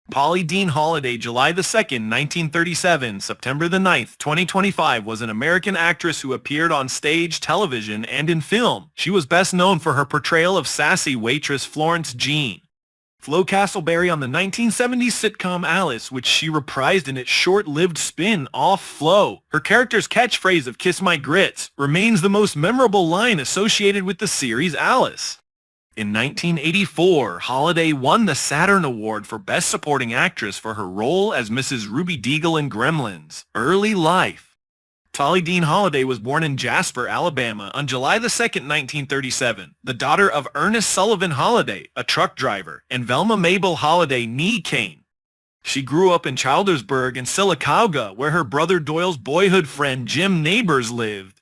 Dean Holliday, July the 2nd, 1937, September the 9th, 2025, was an American actress who appeared on stage, television, and in film. She was best known for her portrayal of sassy waitress Florence Jean. Castleberry on the 1970s sitcom Alice, which she reprised in its short-lived spin-off Flo. Her character's catchphrase of "Kiss my grits" remains the most memorable line associated with the series Alice. In 1984, Holliday won the Saturn Award for Best Supporting Actress for her role as Mrs. Ruby Deagle in Gremlins. Early life. Dean Holliday was born in Jasper, Alabama on July 2, 1937, the daughter of Ernest Sullivan Holliday, a truck driver, and Velma Mabel Holliday nee Kane. She grew up in Childersburg and Sylacauga, where her brother Doyle's boyhood friend Jim Neighbors lived.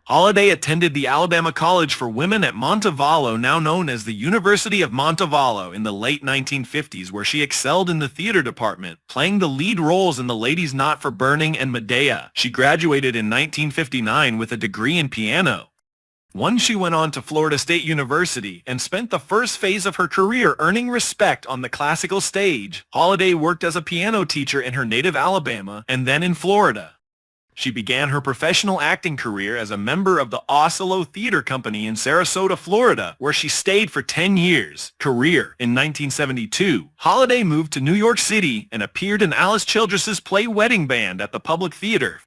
Holliday attended the Alabama College for Women at Montevallo, now known as the University of Montevallo, in the late 1950s, where she excelled in the theater department, playing the lead roles in The Ladies Not for Burning and Medea. She graduated in 1959 with a degree in piano. She went on to Florida State University and spent the first phase of her career earning respect on the classical stage. Holliday worked as a piano teacher in her native Alabama and then in Florida. She began her professional acting career as a member of the Osceola Theater Company in Sarasota, Florida, where she stayed for 10 years. In 1972, Holliday moved to New York City and appeared in Alice Childress's play Wedding Band at the Public Theater.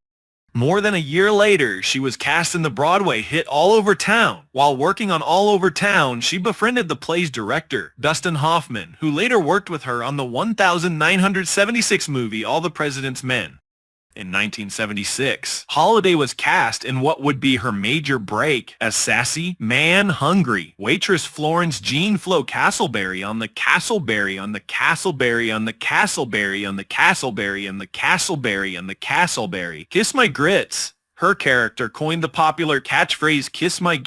More than a year later, she was cast in the Broadway hit All Over Town. While working on All Over Town, she befriended the play's director, Dustin Hoffman, who later worked with her on the 1976 movie All the President's Men. In 1976, Holliday was cast in what would be her major break as sassy, man-hungry waitress Florence Jean Flo Castleberry on the Castleberry on the Castleberry on the Castleberry on the Castleberry on the Castleberry on the Castleberry. Kiss my grits. Her character coined the popular catchphrase "Kiss my."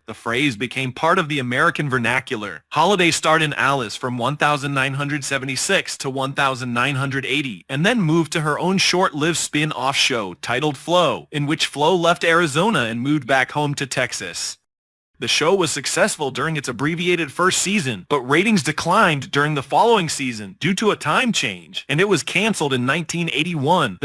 The phrase became part of the American vernacular. Holliday starred in Alice from 1976 to 1980, and then moved to her own short-lived spin-off show titled Flo, in which Flo left Arizona and moved back home to Texas. The show was successful during its abbreviated first season, but ratings declined during the following season due to a time change, and it was canceled in 1981.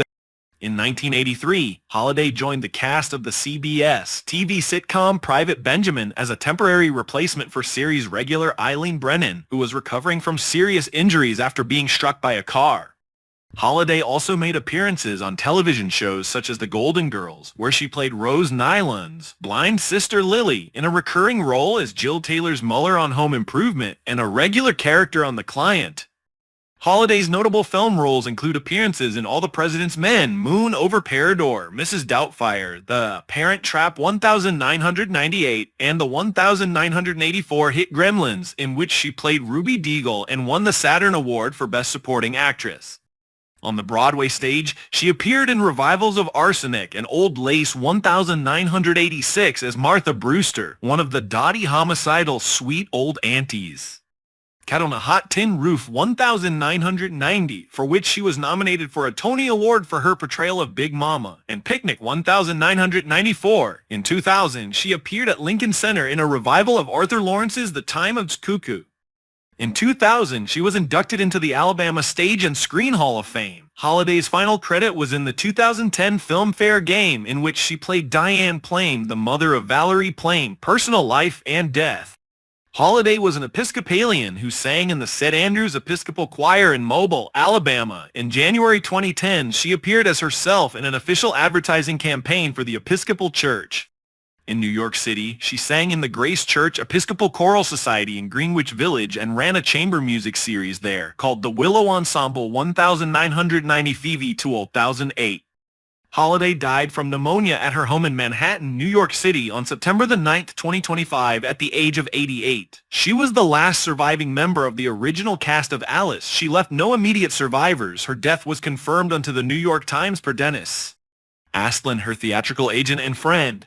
In 1983, Holliday joined the cast of the CBS TV sitcom Private Benjamin as a temporary replacement for series regular Eileen Brennan, who was recovering from serious injuries after being struck by a car. Holliday also made appearances on television shows such as The Golden Girls, where she played Rose Nylund's blind sister Lily in a recurring role as Jill Taylor's Muller on Home Improvement, and a regular character on The Client. Holliday's notable film roles include appearances in All the President's Men, Moon Over Parador, Mrs. Doubtfire, The Parent Trap 1998, and the 1984 hit Gremlins, in which she played Ruby Deagle and won the Saturn Award for Best Supporting Actress. On the Broadway stage, she appeared in revivals of Arsenic and Old Lace 1986 as Martha Brewster, one of the dotty homicidal sweet old aunties. Cat on a Hot Tin Roof 1990, for which she was nominated for a Tony Award for her portrayal of Big Mama, and Picnic 1994. In 2000, she appeared at Lincoln Center in a revival of Arthur Lawrence's The Time of Cuckoo. In 2000, she was inducted into the Alabama Stage and Screen Hall of Fame. Holliday's final credit was in the 2010 film Fair Game, in which she played Diane Plame, the mother of Valerie Plame, Personal Life and Death. Holliday was an Episcopalian who sang in the St. Andrews Episcopal Choir in Mobile, Alabama. In January 2010, she appeared as herself in an official advertising campaign for the Episcopal Church. In New York City, she sang in the Grace Church Episcopal Choral Society in Greenwich Village and ran a chamber music series there called the Willow Ensemble 1990 to 2008. Holliday died from pneumonia at her home in Manhattan, New York City on September 9, 2025 at the age of 88. She was the last surviving member of the original cast of Alice. She left no immediate survivors. Her death was confirmed unto the New York Times per Dennis Astlin, her theatrical agent and friend.